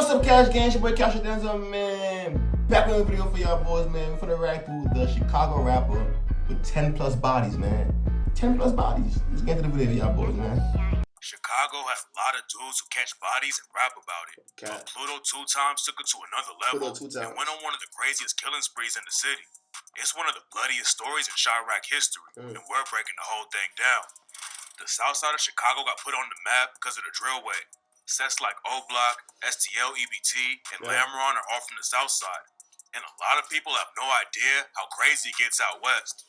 What's up, Cash Gang? It's your boy CASHOUT DANZEL, man. Back with a video for y'all boys, man. We're finna react to the Chicago rapper with 10 plus bodies, man. 10 plus bodies. Let's get to the video, y'all boys, man. Chicago has a lot of dudes who catch bodies and rap about it. Okay. But Pluto 2 times took it to another level and went on one of the craziest killing sprees in the city. It's one of the bloodiest stories in Chiraq history, and we're breaking the whole thing down. The south side of Chicago got put on the map because of the drillway. Sets like O-Block, STL, EBT, and Lamron are all from the south side. And a lot of people have no idea how crazy it gets out west.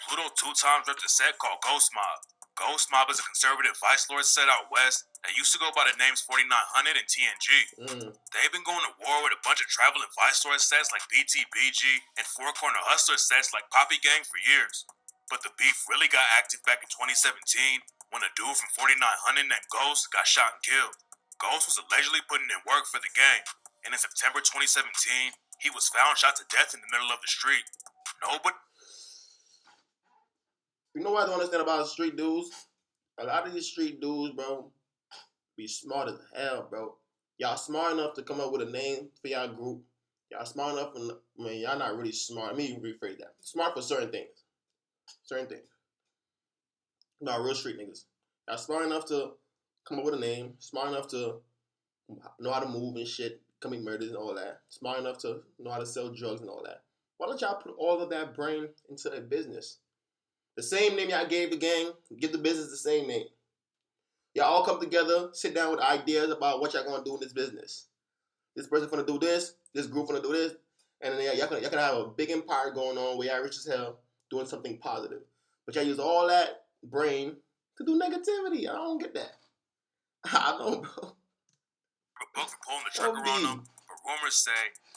Pluto 2 times ripped a set called Ghost Mob. Ghost Mob is a conservative vice lord set out west that used to go by the names 4900 and TNG. They've been going to war with a bunch of traveling vice lord sets like BTBG and Four Corner Hustler sets like Poppy Gang for years. But the beef really got active back in 2017 when a dude from 4900 named Ghost got shot and killed. Ghost was allegedly putting in work for the gang, and in September 2017, he was found shot to death in the middle of the street. Nobody... You know what I don't understand about street dudes? A lot of these street dudes, bro, be smart as hell, bro. Y'all smart enough to come up with a name for y'all group. Y'all smart enough, y'all not really smart. Let me rephrase that. Smart for certain things. Certain things. No, real street niggas. Y'all smart enough to come up with a name. Smart enough to know how to move and shit. Commit murders and all that. Smart enough to know how to sell drugs and all that. Why don't y'all put all of that brain into a business? The same name y'all gave the gang, give the business the same name. Y'all all come together, sit down with ideas about what y'all gonna do in this business. This person gonna do this, this group gonna do this, and then y'all can have a big empire going on where y'all rich as hell doing something positive. But y'all use all that brain to do negativity. I don't get that. I don't, bro. Book for pulling the trigger on him, but rumors say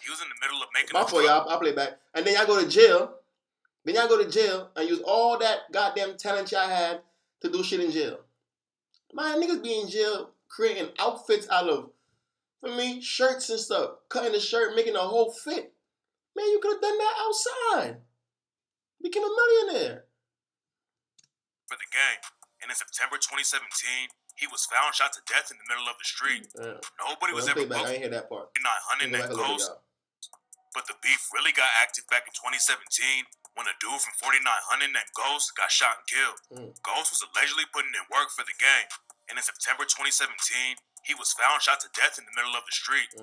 he was in the middle of making my fault, y'all. I'll play back. And then y'all go to jail. Then y'all go to jail and use all that goddamn talent y'all had to do shit in jail. Man, niggas be in jail creating outfits out of, for me, shirts and stuff. Cutting the shirt, making a whole fit. Man, you could have done that outside. Became a millionaire. For the gang. And in September 2017, he was found shot to death in the middle of the street. Nobody was ever booked. I ain't hear that part. 900 named Ghost. But the beef really got active back in 2017 when a dude from 4900 named Ghost got shot and killed. Ghost was allegedly putting in work for the gang. And in September 2017, he was found shot to death in the middle of the street.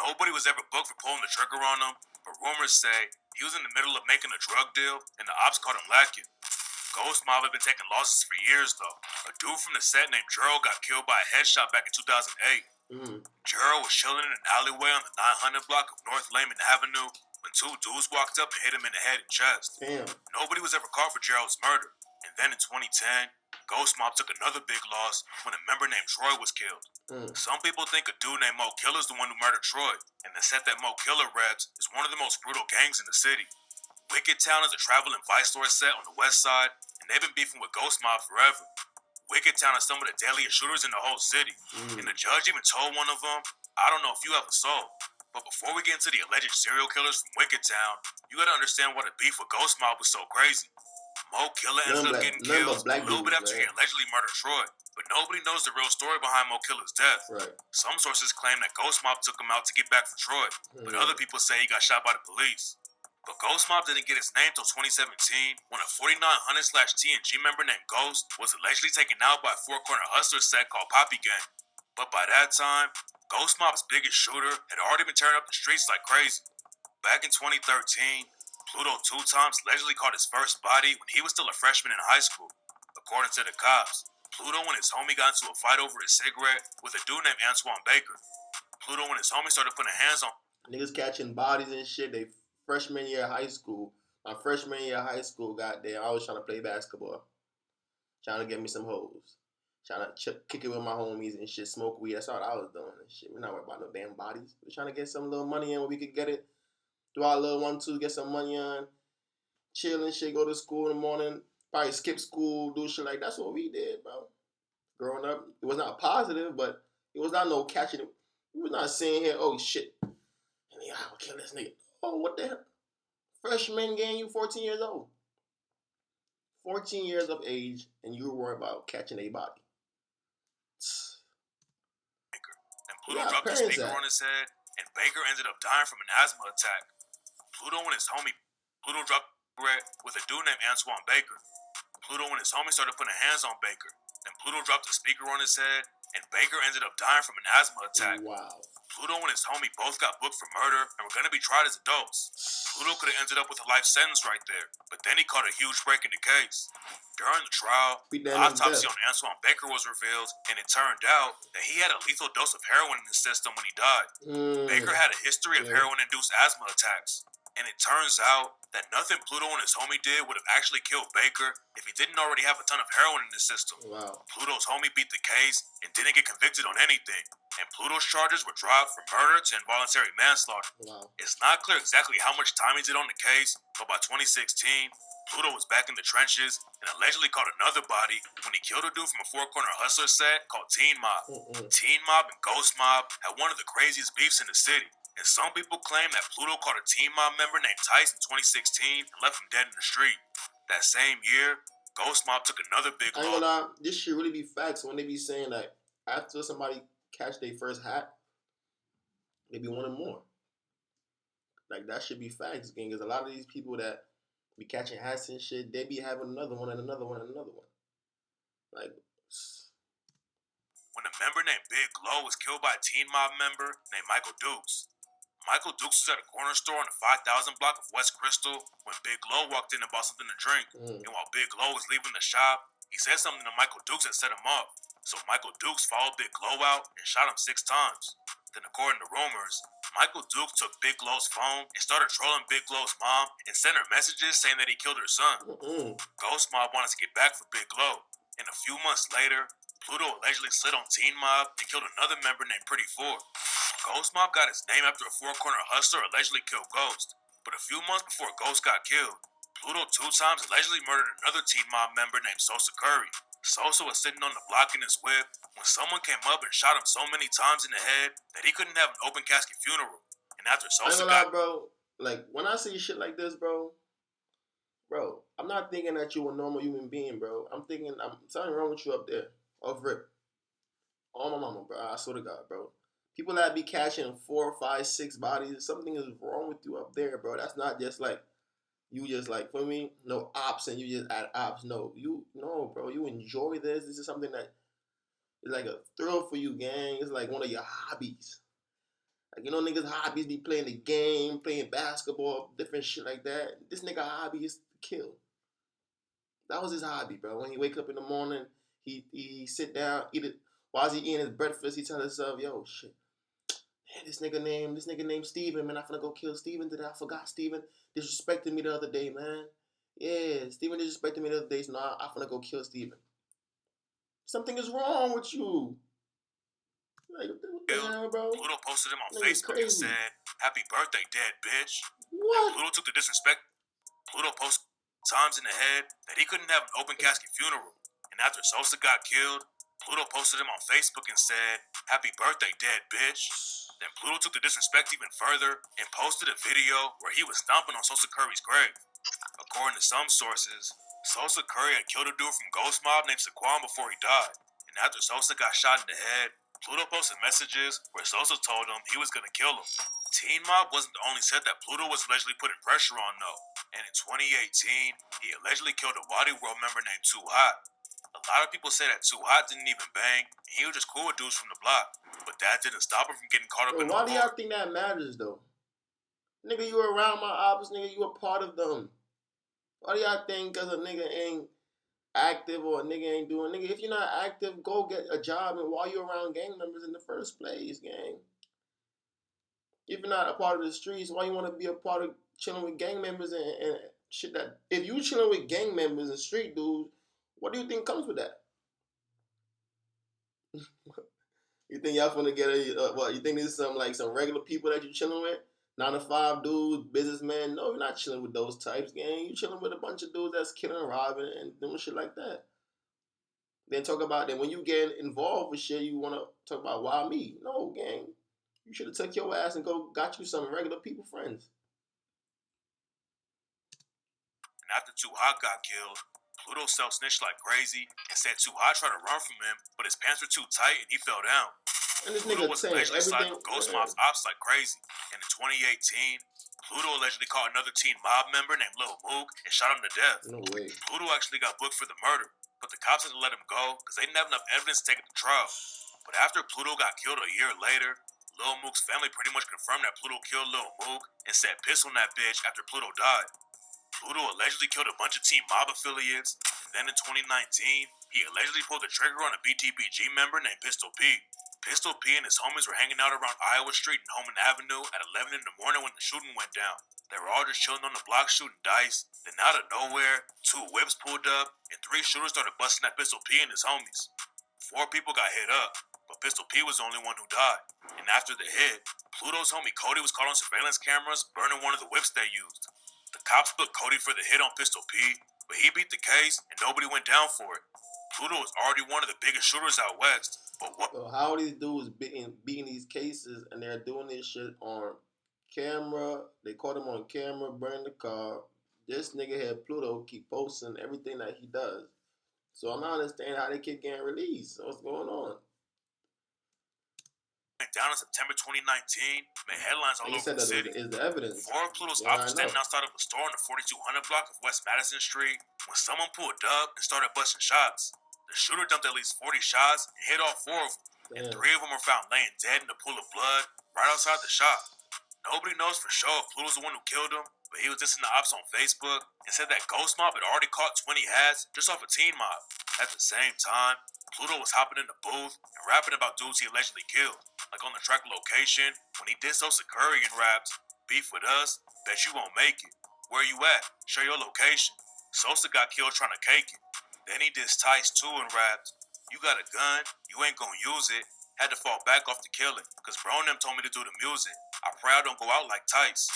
Nobody was ever booked for pulling the trigger on him, but rumors say he was in the middle of making a drug deal and the ops caught him lacking. Ghost Mob had been taking losses for years, though. A dude from the set named Gerald got killed by a headshot back in 2008. Gerald was chilling in an alleyway on the 900 block of North Lehman Avenue when two dudes walked up and hit him in the head and chest. Nobody was ever caught for Gerald's murder. And then in 2010, Ghost Mob took another big loss when a member named Troy was killed. Some people think a dude named Mo Killer is the one who murdered Troy, and the set that Mo Killer reps is one of the most brutal gangs in the city. Wicked Town is a traveling vice lord set on the west side, and they've been beefing with Ghost Mob forever. Wicked Town is some of the deadliest shooters in the whole city, and the judge even told one of them, "I don't know if you have a soul." But before we get into the alleged serial killers from Wicked Town, you gotta understand why the beef with Ghost Mob was so crazy. Mo Killer ended up getting killed a little bit after he allegedly murdered Troy, but nobody knows the real story behind Mo Killer's death. Some sources claim that Ghost Mob took him out to get back for Troy, but other people say he got shot by the police. But Ghost Mob didn't get his name till 2017 when a 4900/TNG member named Ghost was allegedly taken out by a Four Corner Hustler set called Poppy Gang. But by that time, Ghost Mob's biggest shooter had already been tearing up the streets like crazy. Back in 2013, Pluto 2 times allegedly caught his first body when he was still a freshman in high school. According to the cops, Pluto and his homie got into a fight over a cigarette with a dude named Antoine Baker. Pluto and his homie started putting hands on niggas catching bodies and shit. They freshman year of high school. My freshman year of high school, goddamn, I was trying to play basketball. Trying to get me some hoes. Trying to kick it with my homies and shit, smoke weed. That's all I was doing and shit. We're not worried about no damn bodies. We're trying to get some little money in where we could get it. Do our little 1-2, get some money on. Chill and shit, go to school in the morning. Probably skip school, do shit like that. That's what we did, bro. Growing up, it was not positive, but it was not no catching it. We was not saying here, oh shit. Yeah, I'll kill this nigga. Oh, what the hell? Freshman gang, you 14 years old. 14 years of age, and you were worried about catching a body. Pluto dropped a speaker on his head, and Baker ended up dying from an asthma attack. Pluto and his homie dropped with a dude named Antoine Baker. Pluto and his homie started putting hands on Baker. Then Pluto dropped a speaker on his head, and Baker ended up dying from an asthma attack. Wow. Pluto and his homie both got booked for murder and were going to be tried as adults. Pluto could have ended up with a life sentence right there, but then he caught a huge break in the case. During the trial, the autopsy on Antoine Baker was revealed, and it turned out that he had a lethal dose of heroin in his system when he died. Baker had a history of heroin-induced asthma attacks, and it turns out that nothing Pluto and his homie did would have actually killed Baker if he didn't already have a ton of heroin in his system. Wow. Pluto's homie beat the case and didn't get convicted on anything, and Pluto's charges were dropped from murder to involuntary manslaughter. Wow. It's not clear exactly how much time he did on the case, but by 2016, Pluto was back in the trenches and allegedly caught another body when he killed a dude from a Four Corner Hustler set called Teen Mob. Teen Mob and Ghost Mob had one of the craziest beefs in the city, and some people claim that Pluto caught a Teen Mob member named Tice in 2016 and left him dead in the street. That same year, Ghost Mob took another big loss. I ain't gonna lie, this should really be facts when they be saying that after somebody catch their first hat, they be wanting more. Like, that should be facts, gang, because a lot of these people that be catching hats and shit, they be having another one and another one and another one. Like, when a member named Big Glow was killed by a Teen Mob member named Michael Dukes. Michael Dukes was at a corner store on the 5000 block of West Crystal when Big Glow walked in and bought something to drink. And while Big Glow was leaving the shop, he said something to Michael Dukes that set him off. So Michael Dukes followed Big Glow out and shot him 6 times. Then according to rumors, Michael Dukes took Big Glow's phone and started trolling Big Glow's mom and sent her messages saying that he killed her son. Ghost Mob wanted to get back for Big Glow. And a few months later, Pluto allegedly slid on Teen Mob and killed another member named Pretty Four. Ghost Mob got his name after a Four Corner Hustler allegedly killed Ghost. But a few months before Ghost got killed, Pluto 2 times allegedly murdered another Teen Mob member named Sosa Curry. Sosa was sitting on the block in his whip when someone came up and shot him so many times in the head that he couldn't have an open casket funeral. And after Sosa got... bro, like, when I see shit like this, bro, I'm not thinking that you a normal human being, bro. I'm thinking something wrong with you up there. Off rip. Oh, my mama, bro. I swear to God, bro. People that be catching 4, 5, 6 bodies, something is wrong with you up there, bro. That's not just like, you just like, for me, no ops and you just add ops. No, bro. You enjoy this. This is something that is like a thrill for you, gang. It's like one of your hobbies. Like, niggas' hobbies be playing the game, playing basketball, different shit like that. This nigga hobby is to kill. That was his hobby, bro. When he wake up in the morning, he sit down, eat it. While he eating his breakfast, he tell himself, yo, shit. Man, this nigga named Steven, man. I finna go kill Steven today. I forgot Steven disrespected me the other day, man. Yeah, Steven disrespected me the other day, so now I finna go kill Steven. Something is wrong with you. Like, what the hell, bro? Pluto posted him on Facebook and said, "Happy birthday, dead bitch." What? And Pluto took the disrespect. Pluto posted times in the head that he couldn't have an open casket funeral. And after Sosa got killed, Pluto posted him on Facebook and said, "Happy birthday, dead bitch." Then Pluto took the disrespect even further and posted a video where he was stomping on Sosa Curry's grave. According to some sources, Sosa Curry had killed a dude from Ghost Mob named Saquon before he died. And after Sosa got shot in the head, Pluto posted messages where Sosa told him he was going to kill him. Teen Mob wasn't the only set that Pluto was allegedly putting pressure on, though. And in 2018, he allegedly killed a Wadi World member named Too Hot. A lot of people say that Too Hot didn't even bang, and he was just cool with dudes from the block. But that didn't stop him from getting caught up in the war. Why do y'all think that matters, though? Nigga, you around my ops, nigga, you a part of them. Why do y'all think because a nigga ain't active or a nigga ain't doing... Nigga, if you're not active, go get a job and while you're around gang members in the first place, gang. If you're not a part of the streets, why you want to be a part of chilling with gang members and shit that... If you chilling with gang members and street dudes, what do you think comes with that? You think y'all finna get what? You think this is some regular people that you chilling with? 9-to-5 dudes, businessmen? No, you're not chilling with those types, gang. You chilling with a bunch of dudes that's killing and robbing and doing shit like that. Then when you get involved with shit, you wanna talk about why me? No, gang. You should have took your ass and got you some regular people friends. And after Too Hot got killed, Pluto self-snitched like crazy and said Too Hot tried to run from him, but his pants were too tight and he fell down. And this Pluto nigga was saying allegedly siding everything. with Ghost Mob's ops like crazy. And in 2018, Pluto allegedly caught another teen mob member named Lil Mook and shot him to death. No way. Pluto actually got booked for the murder, but the cops had to let him go because they didn't have enough evidence to take it to trial. But after Pluto got killed a year later, Lil Mook's family pretty much confirmed that Pluto killed Lil Mook and set piss on that bitch after Pluto died. Pluto allegedly killed a bunch of Team Mob affiliates, and then in 2019, he allegedly pulled the trigger on a BTBG member named Pistol P. Pistol P and his homies were hanging out around Iowa Street and Homan Avenue at 11 in the morning when the shooting went down. They were all just chilling on the block shooting dice. Then out of nowhere, 2 whips pulled up, and 3 shooters started busting at Pistol P and his homies. 4 people got hit up, but Pistol P was the only one who died. And after the hit, Pluto's homie Cody was caught on surveillance cameras burning one of the whips they used. The cops booked Cody for the hit on Pistol P, but he beat the case and nobody went down for it. Pluto was already one of the biggest shooters out west, but what? So how are these dudes beating these cases and they're doing this shit on camera? They caught him on camera, burning the car. This nigga had Pluto keep posting everything that he does. So I'm not understanding how they keep getting released. So what's going on? Down in September 2019, made headlines all over the city. Is the evidence. 4 of Pluto's ops were standing outside of a store on the 4200 block of West Madison Street when someone pulled up and started busting shots. The shooter dumped at least 40 shots and hit all 4 of them, and 3 of them were found laying dead in a pool of blood right outside the shop. Nobody knows for sure if Pluto's the one who killed him, but he was dissing the ops on Facebook and said that Ghost Mob had already caught 20 hats just off a teen mob. At the same time, Pluto was hopping in the booth and rapping about dudes he allegedly killed, like on the track Location when he did Sosa Curry and raps, "Beef with us, bet you won't make it. Where you at? Show your location." Sosa got killed trying to cake it. Then he dissed Tice too and rapped, "You got a gun, you ain't gonna use it. Had to fall back off the killing, cause bro and them told me to do the music. I pray I don't go out like Tice."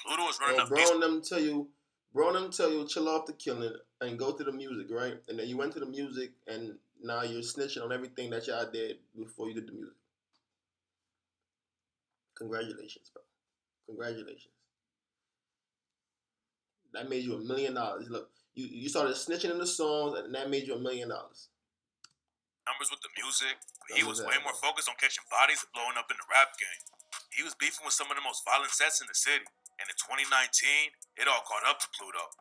Pluto is running up. Bro and them tell you chill off the killing and go to the music, right? And then you went to the music and now you're snitching on everything that y'all did before you did the music. Congratulations, bro. Congratulations. That made you $1 million. Look, you started snitching in the songs and that made you $1 million. Numbers with the music, but he was way more focused on catching bodies and blowing up in the rap game. He was beefing with some of the most violent sets in the city, and in 2019, it all caught up to Pluto.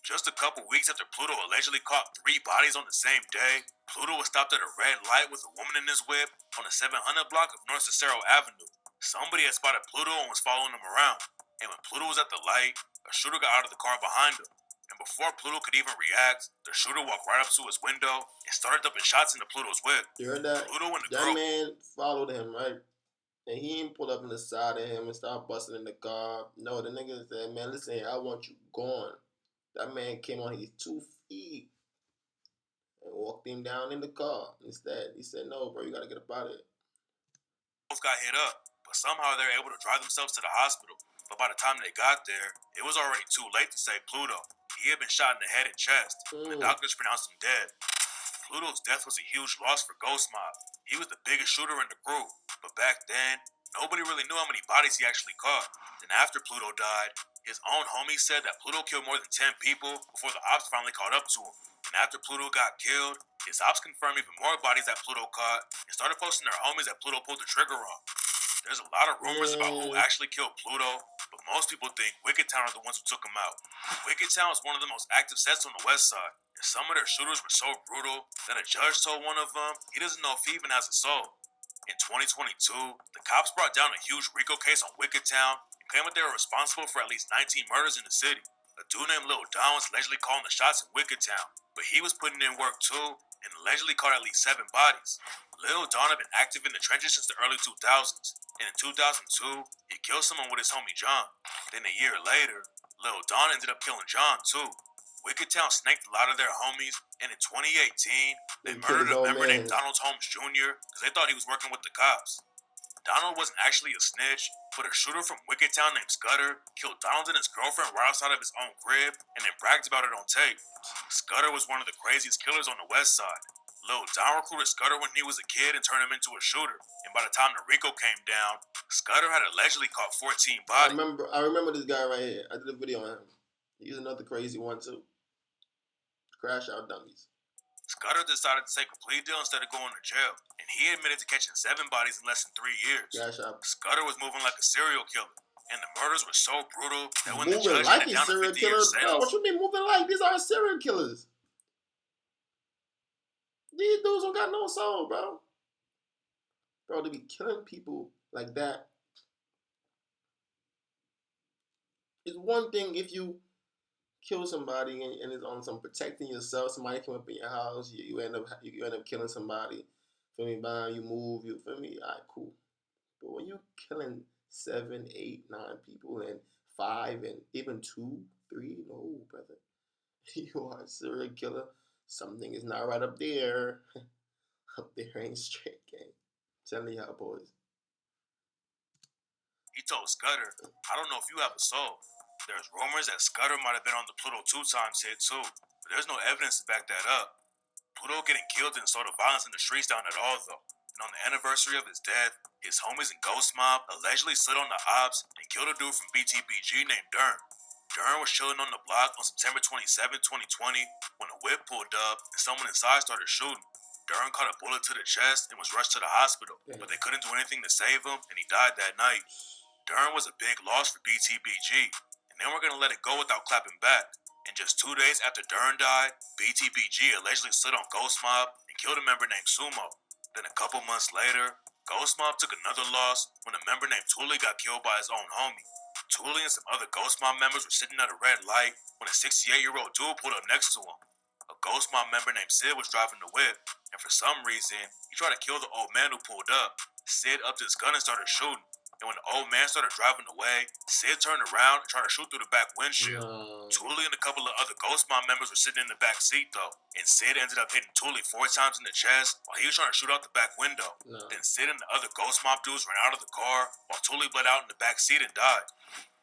Just a couple weeks after Pluto allegedly caught 3 bodies on the same day, Pluto was stopped at a red light with a woman in his whip on the 700 block of North Cicero Avenue. Somebody had spotted Pluto and was following him around, and when Pluto was at the light, a shooter got out of the car behind him. And before Pluto could even react, the shooter walked right up to his window and started dumping shots into Pluto's whip. You heard that? Pluto and that man followed him, right? And he ain't pulled up on the side of him and started busting in the car. No, the nigga said, "Man, listen here, I want you gone." That man came on his 2 feet and walked him down in the car. Instead, he said, "No, bro, you gotta get up out of it." Both got hit up, but somehow they were able to drive themselves to the hospital. But by the time they got there, it was already too late to save Pluto. He had been shot in the head and chest. The doctors pronounced him dead. Pluto's death was a huge loss for Ghost Mob. He was the biggest shooter in the group, but back then, nobody really knew how many bodies he actually caught. Then after Pluto died, his own homie said that Pluto killed more than 10 people before the ops finally caught up to him. And after Pluto got killed, his ops confirmed even more bodies that Pluto caught and started posting their homies that Pluto pulled the trigger on. There's a lot of rumors about who actually killed Pluto, but most people think Wicked Town are the ones who took him out. Wicked Town is one of the most active sets on the west side, and some of their shooters were so brutal that a judge told one of them he doesn't know if he even has a soul. In 2022, the cops brought down a huge RICO case on Wicked Town and claimed that they were responsible for at least 19 murders in the city. A dude named Lil Don was allegedly calling the shots in Wicked Town, but he was putting in work too and allegedly caught at least 7 bodies. Lil Don had been active in the trenches since the early 2000s, and in 2002, he killed someone with his homie John. Then a year later, Lil Don ended up killing John too. Wicked Town snaked a lot of their homies, and in 2018, they murdered a member named Donald Holmes Jr. because they thought he was working with the cops. Donald wasn't actually a snitch, but a shooter from Wicked Town named Scudder killed Donald and his girlfriend right outside of his own crib and then bragged about it on tape. Scudder was one of the craziest killers on the west side. Lil Don recruited Scudder when he was a kid and turned him into a shooter, and by the time the RICO came down, Scudder had allegedly caught 14 bodies. I remember this guy right here. I did a video on him. He's another crazy one too. CASHOUT Dummies. Scudder decided to take a plea deal instead of going to jail, and he admitted to catching 7 bodies in less than 3 years. Scudder was moving like a serial killer, and the murders were so brutal that when the judge handed down a 50-year sentence... Bro, what you mean moving like? These aren't serial killers. These dudes don't got no soul, bro. Bro, to be killing people like that. It's one thing if you kill somebody and it's on some protecting yourself. Somebody come up in your house, you end up killing somebody. Feel me? Bang, you move, you feel me? Alright, cool. But when you killing 7, 8, 9 people and 5 and even 2, 3, no, brother, you are a serial killer. Something is not right up there. Up there ain't straight, gang. Telling y'all boys. He told Scudder, "I don't know if you have a soul." There's rumors that Scudder might have been on the Pluto 2 times hit too, but there's no evidence to back that up. Pluto getting killed didn't slow the violence in the streets down at all though. And on the anniversary of his death, his homies and Ghost Mob allegedly slid on the ops and killed a dude from BTBG named Dern. Dern was chilling on the block on September 27, 2020 when a whip pulled up and someone inside started shooting. Dern caught a bullet to the chest and was rushed to the hospital, but they couldn't do anything to save him and he died that night. Dern was a big loss for BTBG, and they weren't going to let it go without clapping back. And just 2 days after Dern died, BTBG allegedly slid on Ghost Mob and killed a member named Sumo. Then a couple months later, Ghost Mob took another loss when a member named Thule got killed by his own homie. Thule and some other Ghost Mob members were sitting at a red light when a 68-year-old dude pulled up next to him. A Ghost Mob member named Sid was driving the whip, and for some reason, he tried to kill the old man who pulled up. Sid upped his gun and started shooting. And when the old man started driving away, Sid turned around and tried to shoot through the back windshield. Thule and a couple of other Ghost Mob members were sitting in the back seat though, and Sid ended up hitting Thule 4 times in the chest while he was trying to shoot out the back window. Then Sid and the other Ghost Mob dudes ran out of the car while Thule bled out in the back seat and died.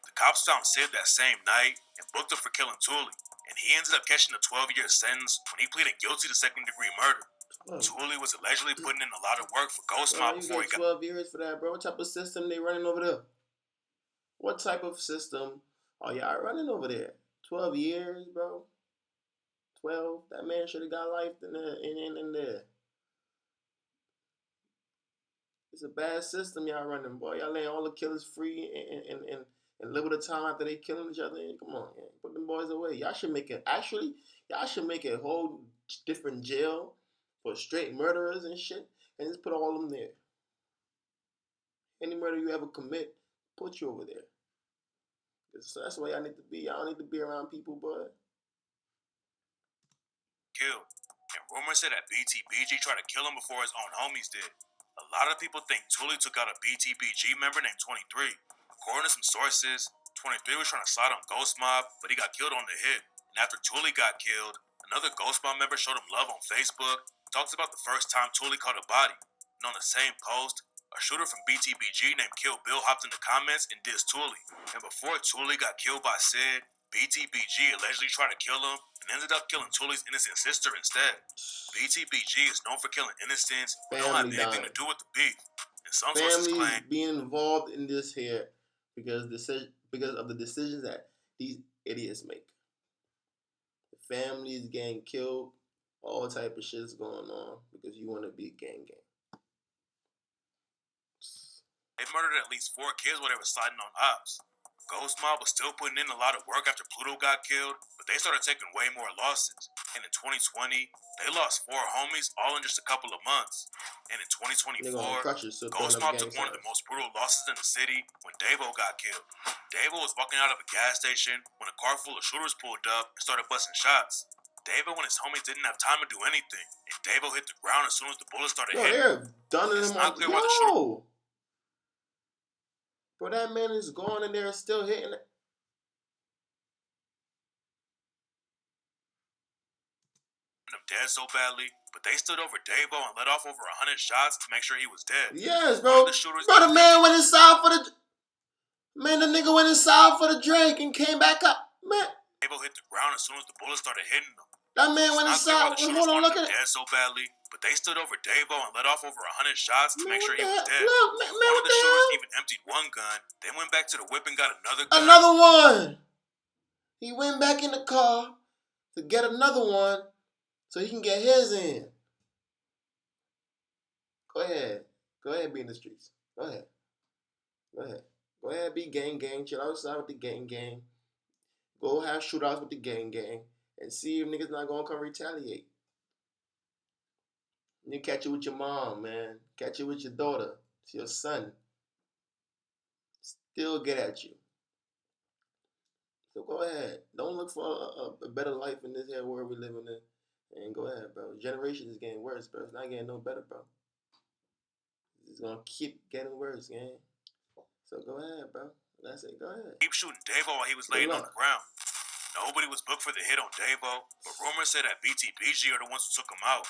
The cops found Sid that same night and booked him for killing Thule, and he ended up catching a 12-year sentence when he pleaded guilty to second-degree murder. Thule was allegedly putting in a lot of work for Ghost Mob before he got 12 years for that, bro. What type of system they running over there? What type of system are y'all running over there? 12 years, bro. 12. That man should have got life in there. It's a bad system y'all running, boy. Y'all letting all the killers free and live with the time after they killing each other. Come on, man. Put them boys away. Y'all should make a whole different jail for straight murderers and shit, and just put all of them there. Any murder you ever commit, put you over there. So that's why y'all need to be. Y'all don't need to be around people, but killed. And rumors said that BTBG tried to kill him before his own homies did. A lot of people think Thule took out a BTBG member named 23. According to some sources, 23 was trying to slide on Ghost Mob, but he got killed on the hit. And after Thule got killed, another Ghost Mob member showed him love on Facebook, talks about the first time Thule caught a body. And on the same post, a shooter from BTBG named Kill Bill hopped in the comments and dissed Thule. And before Thule got killed by Sid, BTBG allegedly tried to kill him and ended up killing Thule's innocent sister instead. BTBG is known for killing innocents who don't have anything to do with the beef. And some sources claim being involved in this here because of the decisions that these idiots make. The families getting killed, all type of shit's going on because you want to be gang. They murdered at least 4 kids while they were sliding on ops. Ghost Mob was still putting in a lot of work after Pluto got killed, but they started taking way more losses. And in 2020, they lost 4 homies all in just a couple of months. And in 2024, Ghost Mob took one of the most brutal losses in the city when Davo got killed. Davo was walking out of a gas station when a car full of shooters pulled up and started busting shots. Davo and his homies didn't have time to do anything, and Davo hit the ground as soon as the bullets started hitting. They're dunning him on. Yo! Bro, that man is gone and they're still hitting it. Dead so badly, but they stood over Davo and let off over 100 shots to make sure he was dead. Yes, bro. The man went inside for the... Man, the nigga went inside for the drink and came back up. Man. Davo hit the ground as soon as the bullets started hitting him. That man went inside. Hold on, look at it. Dead so badly, but they stood over Davo and let off over 100 shots to make sure he was dead. Look, man, one of the shooters even emptied one gun, then went back to the whip and got another gun. Another one. He went back in the car to get another one. so he can get his in. Go ahead. Go ahead, be in the streets. Go ahead. Go ahead. Go ahead, be gang. Chill outside with the gang. Go have shootouts with the gang. And see if niggas not gonna come retaliate. You catch it with your mom, man. Catch it with your daughter. It's your son. Still get at you. So go ahead. Don't look for a better life in this here world we living in. And go ahead, bro. Generation is getting worse, bro. It's not getting no better, bro. It's gonna keep getting worse, gang. So go ahead, bro. That's it. Go ahead. Keep shooting Davo while he was laying on the ground. Nobody was booked for the hit on Davo, but rumors said that BTBG are the ones who took him out.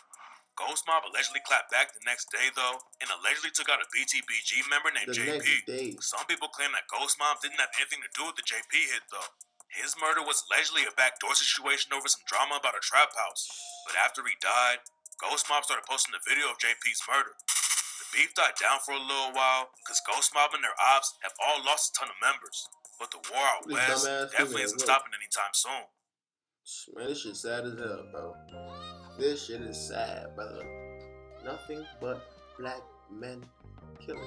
Ghost Mob allegedly clapped back the next day, though, and allegedly took out a BTBG member named JP. Some people claim that Ghost Mob didn't have anything to do with the JP hit, though. His murder was allegedly a backdoor situation over some drama about a trap house. But after he died, Ghost Mob started posting a video of JP's murder. The beef died down for a little while, because Ghost Mob and their ops have all lost a ton of members. But the war out west definitely isn't stopping anytime soon. Man, this shit sad as hell, bro. This shit is sad, brother. Nothing but black men killing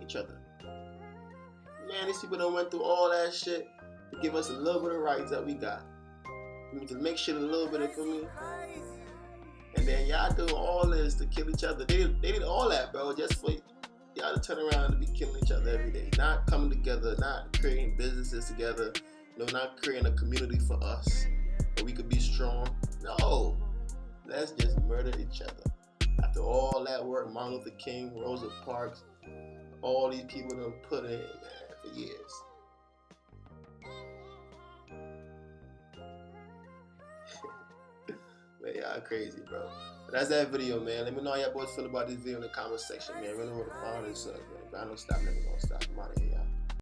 each other. Man, these people done went through all that shit to give us a little bit of rights that we got. To make shit a little bit for me. And then y'all do all this to kill each other. They did all that, bro, just for y'all to turn around and be killing each other every day. Not coming together, not creating businesses together. Not creating a community for us where we could be strong. No. Let's just murder each other. After all that work, Martin Luther King, Rosa Parks, all these people done put in, man, for years. Man, y'all crazy, bro. But that's that video, man. Let me know how y'all boys feel about this video in the comment section, man. Really want to follow this up, man. If I don't stop, never gonna stop.